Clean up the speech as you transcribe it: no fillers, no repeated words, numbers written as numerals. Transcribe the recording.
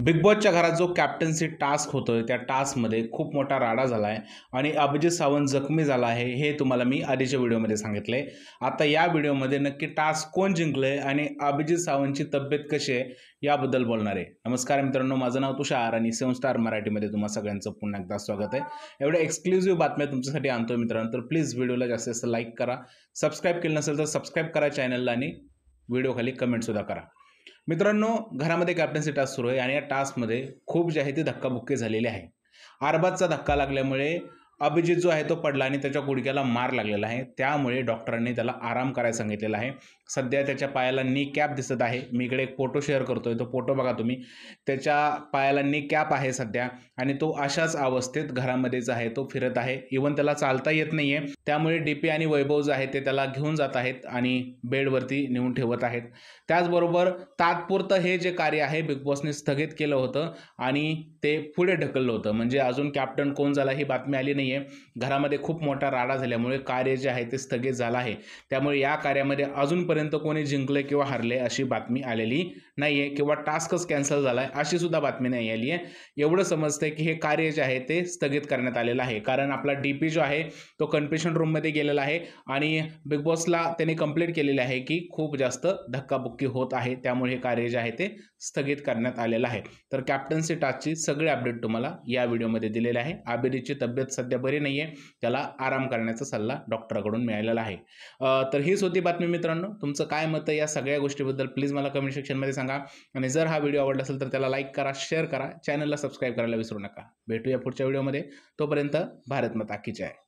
Big बॉसच्या घरात जो कॅप्टन्सी टास्क होतोय त्या टास्कमध्ये खूप मोठा राडा झाला आहे आणि अभिजित सावंत जखमी झाला आहे हे तुम्हाला मी आधीच्या व्हिडिओमध्ये सांगितले। आता या व्हिडिओमध्ये नक्की टास्क कोण जिंकले आणि अभिजित सावंतची तब्येत कशी आहे याबद्दल बोलणार आहे। नमस्कार मित्रांनो, माझं नाव तुषार आणि 7 स्टार मराठीमध्ये तुम्हा सगळ्यांचं पुन्हा एकदा स्वागत आहे। एवढ्या एक्सक्लुझिव्ह बातम्या तुमच्यासाठी आणतोय मित्रांनो, तर प्लीज व्हिडिओला जास्तीत जास्त लाईक करा, सबस्क्राईब केलं नसेल तर सबस्क्राईब करा चॅनलला आणि व्हिडिओ खाली कमेंटसुद्धा करा। मित्रांनो, घरामध्ये कॅप्टन्सी टास्क सुरू आहे आणि या टास्कमध्ये खूप जे आहे ते धक्काबुक्की झालेली आहे। आरबाजचा धक्का लागल्यामुळे अभिजित जो आहे तो पडला आणि त्याच्या गुडघ्याला मार लागलेला आहे, त्यामुळे डॉक्टरांनी त्याला आराम करायला सांगितलेला आहे। सध्या त्याच्या पायाला नी कॅप दिसत आहे। मी इकडे एक फोटो शेअर करतोय, तो फोटो बघा तुम्ही। त्याच्या पायाला नी कॅप आहे सध्या आणि तो अशाच अवस्थेत घरामध्येच आहे, तो फिरत आहे। इवन त्याला चालता येत नाहीये, त्यामुळे डीपी आणि वैभव जे आहे ते त्याला घेऊन जात आहेत आणि बेडवरती नेऊन ठेवत आहेत। त्याचबरोबर तात्पुरतं हे जे कार्य आहे बिग बॉसने स्थगित केलं होतं आणि ते पुढे ढकललं होतं, म्हणजे अजून कॅप्टन कोण झाला ही बातमी आली नाहीये। घरामध्ये खूप मोठा राडा झाल्यामुळे कार्य जे आहे ते स्थगित झालं आहे, त्यामुळे या कार्यामध्ये अजूनपर्यंत कोणी जिंकले किंवा हरले अशी बातमी आलेली नाहीये किंवा टास्कच कॅन्सल झालाय अशी सुद्धा बातमी नाही आली आहे। एवढं समजतंय की हे कार्य जे आहे ते स्थगित करण्यात आलेलं आहे, कारण आपला डीपी जो आहे तो कन्फेशन रूममध्ये गेलेला आहे आणि बिग बॉसला त्याने कंप्लेंट केलेली आहे की खूप जास्त धक्काबुक्की होत आहे, त्यामुळे हे कार्य जे आहे ते स्थगित करण्यात आलेलं आहे। तर कॅप्टन्सी टास्कची सगळे अपडेट तुम्हाला या व्हिडिओमध्ये दिलेले आहे। अभिजितची तब्येत सध्या बरी नाहीये, त्याला आराम करण्याचा सल्ला डॉक्टरकडून मिळालेला आहे। तर हीच होती बातमी मित्रांनो। तुमचं काय मत आहे या सगळ्या गोष्टीबद्दल प्लीज मला कमेंट सेक्शनमध्ये सांगा आणि जर हा व्हिडिओ आवडला असेल तर त्याला लाईक करा, शेअर करा, चॅनलला सबस्क्राईब करायला विसरू नका। भेटूया पुढच्या व्हिडिओमध्ये, तोपर्यंत भारत माता की जय।